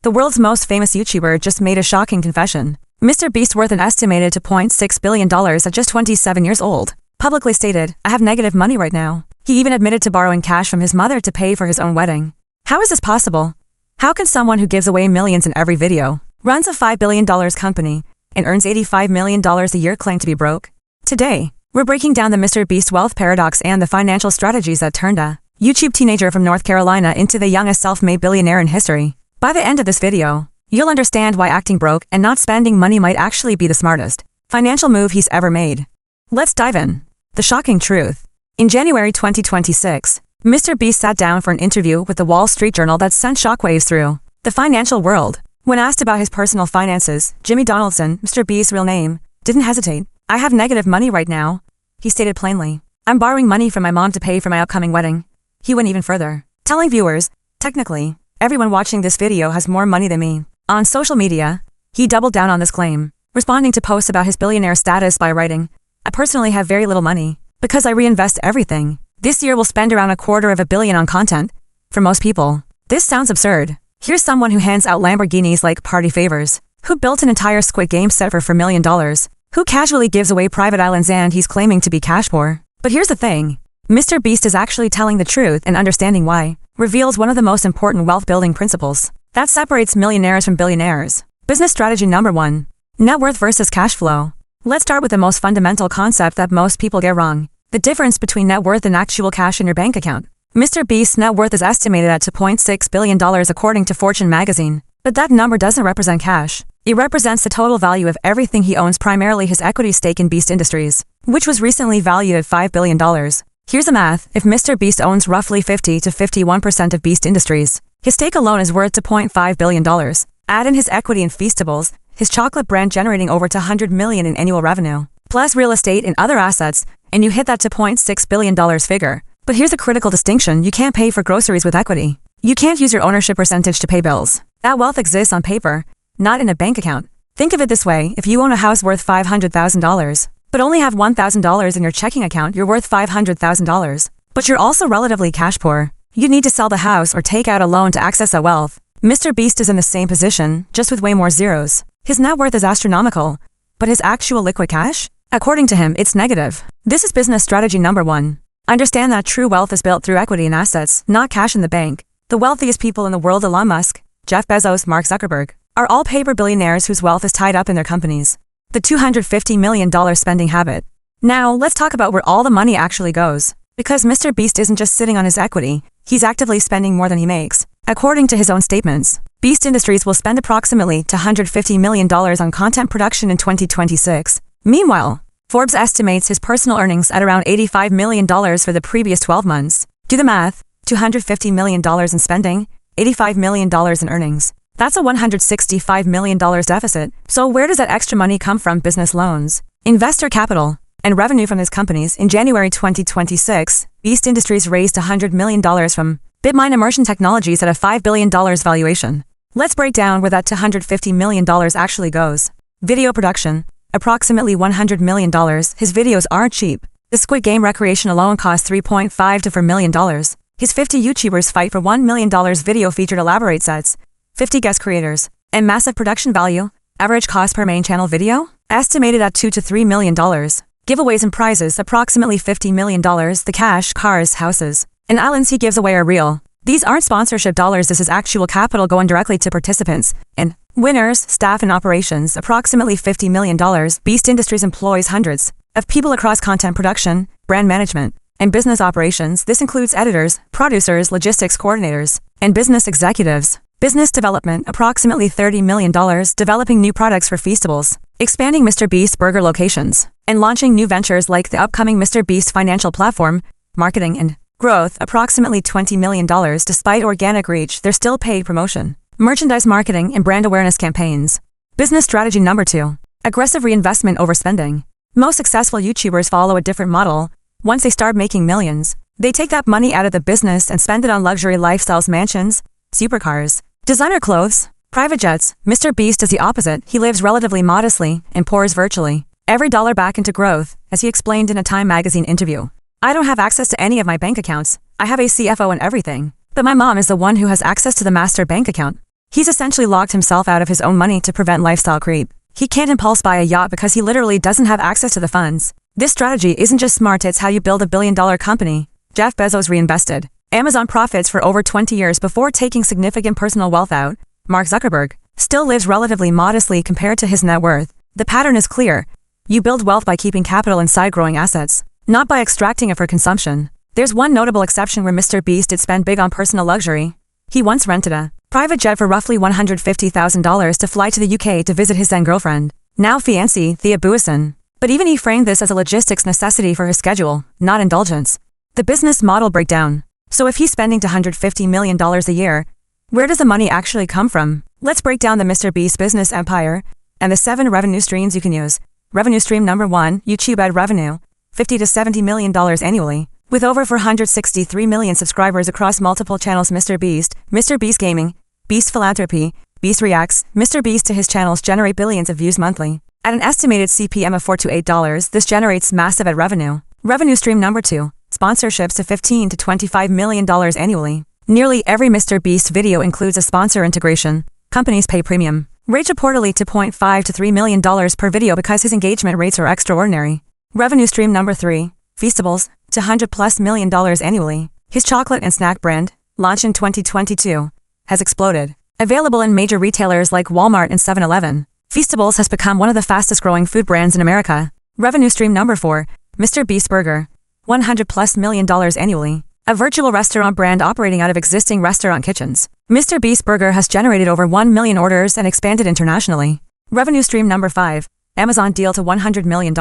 The world's most famous YouTuber just made a shocking confession. MrBeast worth an estimated $2.6 billion at just 27 years old. Publicly stated, "I have negative money right now." He even admitted to borrowing cash from his mother to pay for his own wedding. How is this possible? How can someone who gives away millions in every video, runs a $5 billion company, and earns $85 million a year claim to be broke? Today, we're breaking down the MrBeast wealth paradox and the financial strategies that turned a YouTube teenager from North Carolina into the youngest self-made billionaire in history. By the end of this video, you'll understand why acting broke and not spending money might actually be the smartest financial move he's ever made. Let's dive in. The shocking truth. In January 2026, MrBeast sat down for an interview with the Wall Street Journal that sent shockwaves through the financial world. When asked about his personal finances, Jimmy Donaldson, MrBeast's real name, didn't hesitate. "I have negative money right now," he stated plainly. "I'm borrowing money from my mom to pay for my upcoming wedding." He went even further, telling viewers, "Technically, everyone watching this video has more money than me." On social media, he doubled down on this claim, responding to posts about his billionaire status by writing, "I personally have very little money, because I reinvest everything. This year we'll spend around $250 million on content." For most people, this sounds absurd. Here's someone who hands out Lamborghinis like party favors, who built an entire Squid Game set for $4 million, who casually gives away private islands, and he's claiming to be cash poor. But here's the thing. MrBeast is actually telling the truth, and understanding why reveals one of the most important wealth-building principles that separates millionaires from billionaires. Business strategy number 1. Net worth versus cash flow. Let's start with the most fundamental concept that most people get wrong: the difference between net worth and actual cash in your bank account. MrBeast's net worth is estimated at $2.6 billion according to Fortune magazine. But that number doesn't represent cash. It represents the total value of everything he owns, primarily his equity stake in Beast Industries, which was recently valued at $5 billion. Here's the math. If MrBeast owns roughly 50 to 51% of Beast Industries, his stake alone is worth $2.5 billion. Add in his equity in Feastables, his chocolate brand generating over $200 million in annual revenue, plus real estate and other assets, and you hit that $2.6 billion figure. But here's a critical distinction: you can't pay for groceries with equity. You can't use your ownership percentage to pay bills. That wealth exists on paper, not in a bank account. Think of it this way: if you own a house worth $500,000, but only have $1,000 in your checking account, you're worth $500,000. But you're also relatively cash poor. You need to sell the house or take out a loan to access that wealth. MrBeast is in the same position, just with way more zeros. His net worth is astronomical, but his actual liquid cash? According to him, it's negative. This is business strategy number 1. Understand that true wealth is built through equity and assets, not cash in the bank. The wealthiest people in the world, Elon Musk, Jeff Bezos, Mark Zuckerberg, are all paper billionaires whose wealth is tied up in their companies. The $250 million spending habit. Now, let's talk about where all the money actually goes. Because MrBeast isn't just sitting on his equity, he's actively spending more than he makes. According to his own statements, Beast Industries will spend approximately $250 million on content production in 2026. Meanwhile, Forbes estimates his personal earnings at around $85 million for the previous 12 months. Do the math: $250 million in spending, $85 million in earnings. That's a $165 million deficit. So where does that extra money come from? Business loans, investor capital, and revenue from his companies. In January 2026, Beast Industries raised $100 million from Bitmine Immersion Technologies at a $5 billion valuation. Let's break down where that $250 million actually goes. Video production, approximately $100 million. His videos aren't cheap. The Squid Game recreation alone costs $3.5 to $4 million. His 50 YouTubers fight for $1 million. Video featured elaborate sets, 50 guest creators, and massive production value. Average cost per main channel video? Estimated at $2 to $3 million. Giveaways and prizes, approximately $50 million. The cash, cars, houses, and islands he gives away are real. These aren't sponsorship dollars. This is actual capital going directly to participants and winners. Staff and operations, approximately $50 million. Beast Industries employs hundreds of people across content production, brand management, and business operations. This includes editors, producers, logistics coordinators, and business executives. Business development, approximately $30 million, developing new products for Feastables, expanding MrBeast burger locations, and launching new ventures like the upcoming MrBeast financial platform. Marketing and growth, approximately $20 million. Despite organic reach, there's still paid promotion, merchandise marketing, and brand awareness campaigns. Business strategy number 2. Aggressive reinvestment over spending. Most successful YouTubers follow a different model. Once they start making millions, they take that money out of the business and spend it on luxury lifestyles: mansions, supercars, designer clothes, private jets. MrBeast is the opposite. He lives relatively modestly and pours virtually every dollar back into growth, as he explained in a Time magazine interview. "I don't have access to any of my bank accounts. I have a CFO and everything, but my mom is the one who has access to the master bank account." He's essentially locked himself out of his own money to prevent lifestyle creep. He can't impulse buy a yacht because he literally doesn't have access to the funds. This strategy isn't just smart, it's how you build a billion-dollar company. Jeff Bezos reinvested. Amazon profits for over 20 years before taking significant personal wealth out. Mark Zuckerberg still lives relatively modestly compared to his net worth. The pattern is clear. You build wealth by keeping capital inside growing assets, not by extracting it for consumption. There's one notable exception where MrBeast did spend big on personal luxury. He once rented a private jet for roughly $150,000 to fly to the UK to visit his then girlfriend, now fiancée, Thea Buisson. But even he framed this as a logistics necessity for his schedule, not indulgence. The business model breakdown. So if he's spending $250 million a year, where does the money actually come from? Let's break down the MrBeast business empire and the 7 revenue streams you can use. Revenue stream number 1, YouTube ad revenue, $50 to $70 million annually. With over 463 million subscribers across multiple channels, MrBeast Gaming, Beast Philanthropy, Beast Reacts, MrBeast to his channels generate billions of views monthly. At an estimated CPM of $4 to $8, this generates massive ad revenue. Revenue stream number 2, sponsorships to $15 to $25 million annually. Nearly every MrBeast video includes a sponsor integration. Companies pay premium rates reportedly to $0.5 to $3 million per video because his engagement rates are extraordinary. Revenue stream number 3, Feastables, to $100+ million annually. His chocolate and snack brand, launched in 2022, has exploded. Available in major retailers like Walmart and 7-Eleven, Feastables has become one of the fastest growing food brands in America. Revenue stream number 4, MrBeast Burger, $100+ million annually. A virtual restaurant brand operating out of existing restaurant kitchens. MrBeast Burger has generated over 1 million orders and expanded internationally. Revenue stream number 5, Amazon deal to $100 million.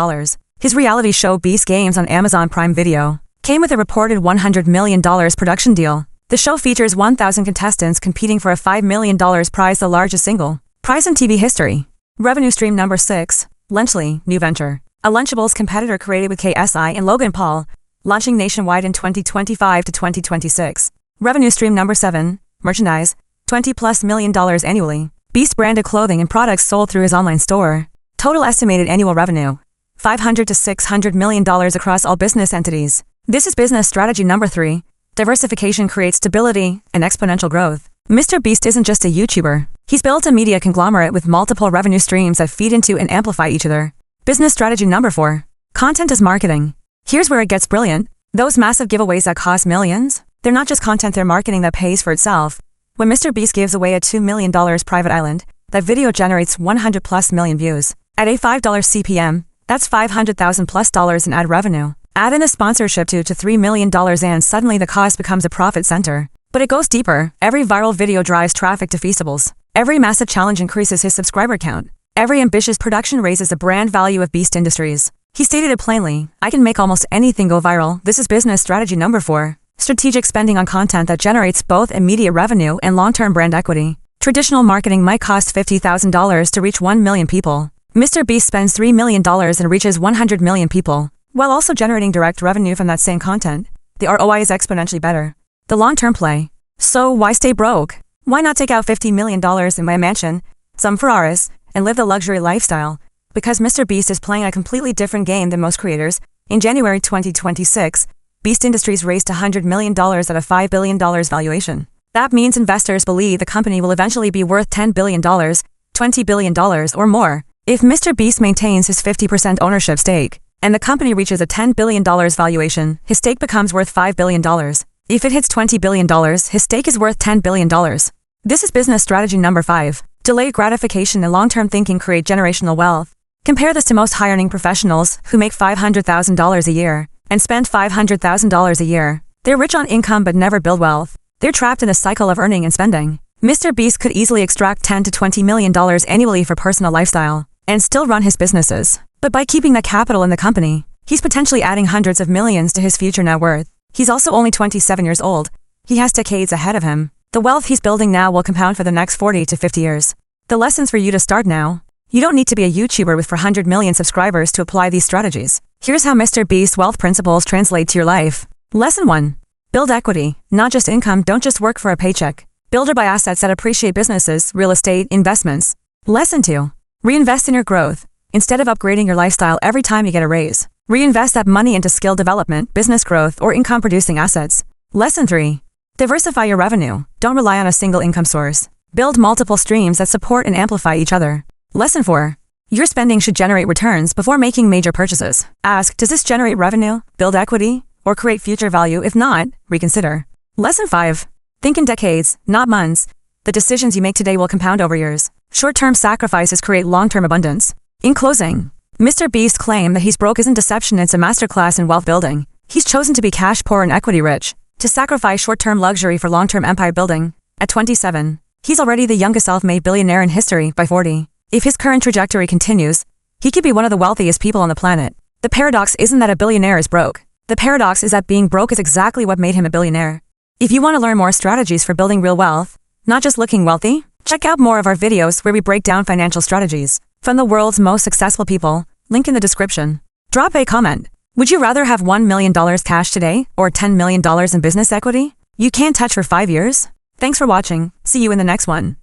His reality show Beast Games on Amazon Prime Video came with a reported $100 million production deal. The show features 1,000 contestants competing for a $5 million prize, the largest single prize in TV history. Revenue stream number 6, Lunchly, new venture. A Lunchables competitor created with KSI and Logan Paul, launching nationwide in 2025 to 2026. Revenue stream number 7, merchandise, $20+ million annually. Beast branded clothing and products sold through his online store. Total estimated annual revenue, $500 to $600 million across all business entities. This is business strategy number 3. Diversification creates stability and exponential growth. MrBeast isn't just a YouTuber. He's built a media conglomerate with multiple revenue streams that feed into and amplify each other. Business strategy number 4. Content is marketing. Here's where it gets brilliant. Those massive giveaways that cost millions, they're not just content, they're marketing that pays for itself. When MrBeast gives away a $2 million private island, that video generates 100+ million views. At a $5 CPM, that's $500,000+ in ad revenue. Add in a sponsorship to $3 million and suddenly the cost becomes a profit center. But it goes deeper. Every viral video drives traffic to Feastables. Every massive challenge increases his subscriber count. Every ambitious production raises the brand value of Beast Industries. He stated it plainly, I can make almost anything go viral. This is business strategy number 4. Strategic spending on content that generates both immediate revenue and long-term brand equity. Traditional marketing might cost $50,000 to reach 1 million people. MrBeast spends $3 million and reaches 100 million people, while also generating direct revenue from that same content. The ROI is exponentially better. The long-term play. So why stay broke? Why not take out $50 million and buy a mansion, some Ferraris, and live the luxury lifestyle? Because MrBeast is playing a completely different game than most creators. In January 2026, Beast Industries raised $100 million at a $5 billion valuation. That means investors believe the company will eventually be worth $10 billion, $20 billion, or more. If MrBeast maintains his 50% ownership stake, and the company reaches a $10 billion valuation, his stake becomes worth $5 billion. If it hits $20 billion, his stake is worth $10 billion. This is business strategy number 5. Delayed gratification and long-term thinking create generational wealth. Compare this to most high-earning professionals who make $500,000 a year and spend $500,000 a year. They're rich on income but never build wealth. They're trapped in a cycle of earning and spending. MrBeast could easily extract $10 to $20 million annually for personal lifestyle and still run his businesses. But by keeping that capital in the company, he's potentially adding hundreds of millions to his future net worth. He's also only 27 years old. He has decades ahead of him. The wealth he's building now will compound for the next 40 to 50 years. The lessons for you to start now. You don't need to be a YouTuber with 400 million subscribers to apply these strategies. Here's how MrBeast wealth principles translate to your life. Lesson 1. Build equity, not just income. Don't just work for a paycheck. Build or buy assets that appreciate: businesses, real estate, investments. Lesson 2. Reinvest in your growth. Instead of upgrading your lifestyle every time you get a raise, reinvest that money into skill development, business growth, or income-producing assets. Lesson 3. Diversify your revenue. Don't rely on a single income source. Build multiple streams that support and amplify each other. Lesson 4. Your spending should generate returns before making major purchases. Ask, does this generate revenue, build equity, or create future value? If not, reconsider. Lesson 5. Think in decades, not months. The decisions you make today will compound over years. Short-term sacrifices create long-term abundance. In closing, MrBeast claimed that he's broke isn't deception, it's a masterclass in wealth building. He's chosen to be cash poor and equity rich, to sacrifice short-term luxury for long-term empire building. At 27, he's already the youngest self-made billionaire in history. By 40, if his current trajectory continues, he could be one of the wealthiest people on the planet. The paradox isn't that a billionaire is broke. The paradox is that being broke is exactly what made him a billionaire. If you want to learn more strategies for building real wealth, not just looking wealthy, check out more of our videos where we break down financial strategies from the world's most successful people. Link in the description. Drop a comment. Would you rather have $1 million cash today or $10 million in business equity you can't touch for 5 years? Thanks for watching. See you in the next one.